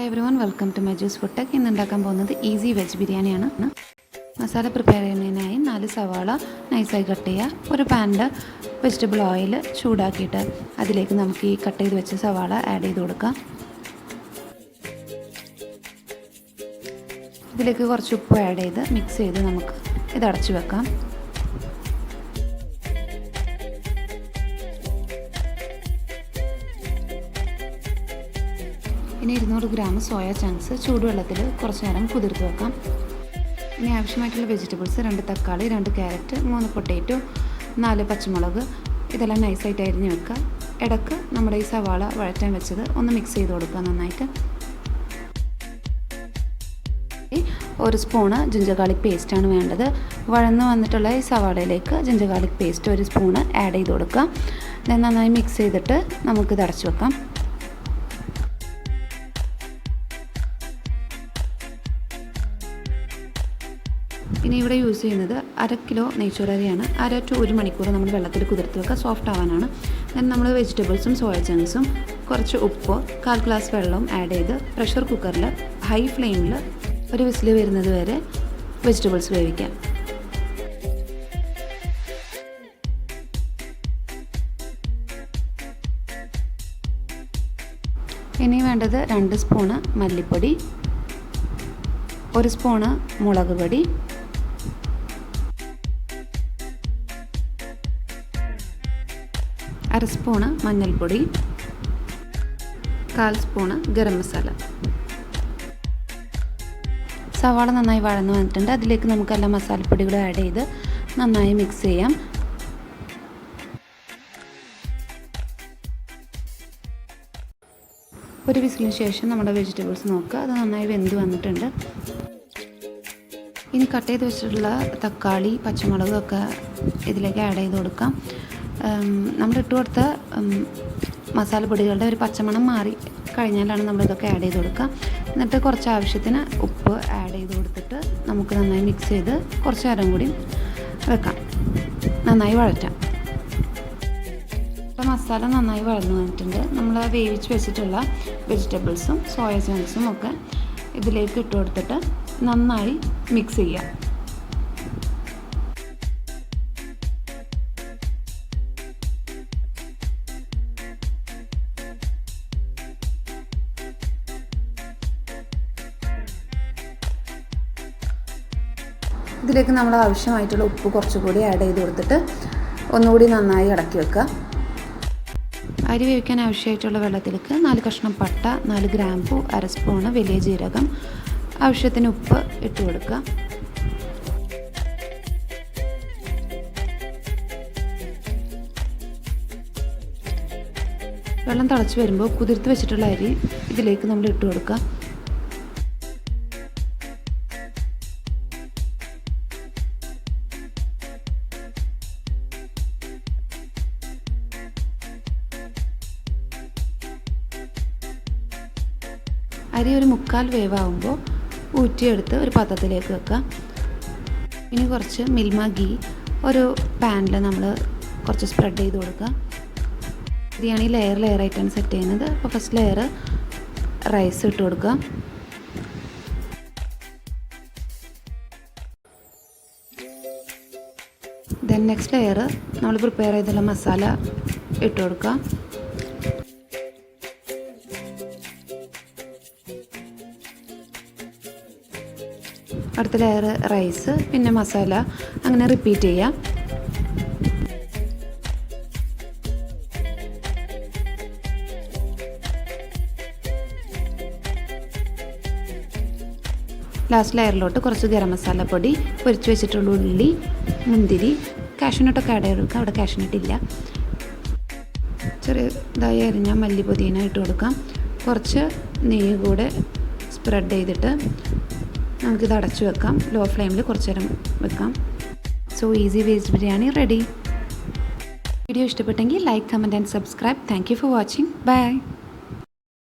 Hi everyone, welcome to my juice food tech. ഇന്ന് ഉണ്ടാക്കാൻ പോകുന്നത് ഈസി വെജ് ബിരിയാണിയാണ്. മസാല പ്രിപ്പയർ ചെയ്യുന്നതിനായി 4 സവാള നൈസായി കട്ട് ചെയ്യുക. ഒരു പാനിൽ വെജിറ്റബിൾ ഓയിൽ ചൂടാക്കിയിട്ട് അതിലേക്ക് നമുക്ക് ഈ കട്ട് ചെയ്ത് വെച്ച സവാള ആഡ് ചെയ്ത് കൊടുക്കാം. ഇതിലേക്ക് കുറച്ച് ഉപ്പ് ആഡ് ചെയ്ത് മിക്സ് ചെയ്ത് നമുക്ക് ഇത് അടച്ചു വെക്കാം. ഇനി 200 ഗ്രാം സോയ ചങ്ക്സ് ചൂടുവെള്ളത്തിൽ കുറച്ച് നേരം കുതിർത്ത് വെക്കാം. ഇനി ആവശ്യമായിട്ടുള്ള വെജിറ്റബിൾസ് 2 തക്കാളി, 2 ക്യാരറ്റ്, 3 പൊട്ടാറ്റോ, 4 പച്ചമുളക് ഇതെല്ലാം നൈസായിട്ട് അരിഞ്ഞ് വെക്കുക. ഇടയ്ക്ക് നമ്മുടെ ഈ സവാള വഴറ്റാൻ വെച്ചത് ഒന്ന് മിക്സ് ചെയ്ത് കൊടുക്കുക നന്നായിട്ട്. 1 സ്പൂണ് ജിഞ്ചർ ഗാർലിക് പേസ്റ്റാണ് വേണ്ടത്. വഴന്ന് വന്നിട്ടുള്ള ഈ സവാളയിലേക്ക് ginger garlic paste 1 spoon add ചെയ്ത് കൊടുക്കുക. നന്നായി മിക്സ് ചെയ്തിട്ട് നമുക്കിത് അടച്ചു വെക്കാം. ഇനി ഇവിടെ യൂസ് ചെയ്യുന്നത് 1/2 കിലോ നെയ്ച്ചോറരിയാണ്. 1/2 to 1 മണിക്കൂർ നമ്മൾ വെള്ളത്തിൽ കുതിർത്ത് വെക്കുക, സോഫ്റ്റ് ആവാനാണ്. then നമ്മൾ വെജിറ്റബിൾസും സോയ ചങ്ക്സും കുറച്ച് ഉപ്പ് 1/4 ഗ്ലാസ് വെള്ളവും ആഡ് ചെയ്ത് പ്രഷർ കുക്കറിൽ ഹൈ ഫ്ലെയിമിൽ ഒരു വിസിൽ വരുന്നത് വരെ വെജിറ്റബിൾസ് വേവിക്കാം. ഇനി വേണ്ടത് 2 സ്പൂണ് മല്ലിപ്പൊടി, 1 സ്പൂണ് മുളക് പൊടി, 1/2 സ്പൂണ് മഞ്ഞൾപ്പൊടി, 1/4 സ്പൂണ് ഗരം മസാല. സവാള നന്നായി വഴന്ന് വന്നിട്ടുണ്ട്. അതിലേക്ക് നമുക്ക് എല്ലാ മസാലപ്പൊടികളും ആഡ് ചെയ്ത് നന്നായി മിക്സ് ചെയ്യാം. ഒരു വിസിലിന് ശേഷം നമ്മുടെ വെജിറ്റബിൾസ് നോക്കുക, അത് നന്നായി വെന്ത് വന്നിട്ടുണ്ട്. ഇനി കട്ട് ചെയ്ത് വെച്ചിട്ടുള്ള തക്കാളി, പച്ചമുളക് ഒക്കെ ഇതിലേക്ക് ആഡ് ചെയ്ത് കൊടുക്കാം. നമ്മൾ ഇട്ട് കൊടുത്ത മസാലപ്പൊടികളുടെ ഒരു പച്ചമണം മാറി കഴിഞ്ഞാലാണ് നമ്മളിതൊക്കെ ആഡ് ചെയ്ത് കൊടുക്കുക. എന്നിട്ട് കുറച്ച് ആവശ്യത്തിന് ഉപ്പ് ആഡ് ചെയ്ത് കൊടുത്തിട്ട് നമുക്ക് നന്നായി മിക്സ് ചെയ്ത് കുറച്ച് നേരം കൂടി വെക്കാം, നന്നായി വഴറ്റാം. ഇപ്പോൾ മസാല നന്നായി വഴന്നു വന്നിട്ടുണ്ട്. നമ്മൾ വേവിച്ച് വെച്ചിട്ടുള്ള വെജിറ്റബിൾസും സോയ ചങ്ക്സും ഒക്കെ ഇതിലേക്ക് ഇട്ട് കൊടുത്തിട്ട് നന്നായി മിക്സ് ചെയ്യുക. ഇതിലേക്ക് നമ്മൾ ആവശ്യമായിട്ടുള്ള ഉപ്പ് കുറച്ചുകൂടി ആഡ് ചെയ്ത് കൊടുത്തിട്ട് ഒന്നുകൂടി നന്നായി ഇളക്കി വെക്കുക. അരി വേവിക്കാൻ ആവശ്യമായിട്ടുള്ള വെള്ളത്തിലേക്ക് 4 കഷ്ണം പട്ട, 4 ഗ്രാമ്പൂ, 1/2 സ്പൂണ് വലിയ ജീരകം, ആവശ്യത്തിന് ഉപ്പ് ഇട്ട് കൊടുക്കുക. വെള്ളം തിളച്ച് വരുമ്പോൾ കുതിർത്ത് വെച്ചിട്ടുള്ള അരി ഇതിലേക്ക് നമ്മൾ ഇട്ട് കൊടുക്കുക. അരി ഒരു 1/4 വേവാകുമ്പോൾ ഊറ്റിയെടുത്ത് ഒരു പാത്രത്തിലേക്ക് വെക്കുക. ഇനി കുറച്ച് മിൽമ ഗീ ഒരു പാനിൽ നമ്മൾ കുറച്ച് സ്പ്രെഡ് ചെയ്ത് കൊടുക്കുക. ബിരിയാണി ലെയറായിട്ടാണ് സെറ്റ് ചെയ്യുന്നത്. അപ്പോൾ ഫസ്റ്റ് ലെയർ റൈസ് ഇട്ട് കൊടുക്കുക. ദെൻ നെക്സ്റ്റ് ലെയർ നമ്മൾ പ്രിപ്പയർ ചെയ്തുള്ള മസാല ഇട്ട് കൊടുക്കുക. അടുത്ത ലെയർ റൈസ്, പിന്നെ മസാല, അങ്ങനെ റിപ്പീറ്റ് ചെയ്യാം. ലാസ്റ്റ് ലെയറിലോട്ട് കുറച്ച് ഗരം മസാല പൊടി, പൊരിച്ച് വെച്ചിട്ടുള്ള ഉള്ളി, മുന്തിരി, കാഷ്യൂനട്ടൊക്കെ ആഡ് ചെയ്ത് കൊടുക്കാം. അവിടെ കാഷ്യൂനട്ട് ഇല്ല. ചെറിയതായി അരിഞ്ഞ മല്ലി പുതിന ഇട്ട് കൊടുക്കാം. കുറച്ച് നെയ്യ് കൂടെ സ്പ്രെഡ് ചെയ്തിട്ട് നമുക്കിത് അടച്ചു വെക്കാം. ലോ ഫ്ലെയിമിൽ കുറച്ച് നേരം വെക്കാം. So easy veg biryani ready. Video ഇഷ്ടപ്പെട്ടെങ്കിൽ like, comment and subscribe. Thank you for watching. By.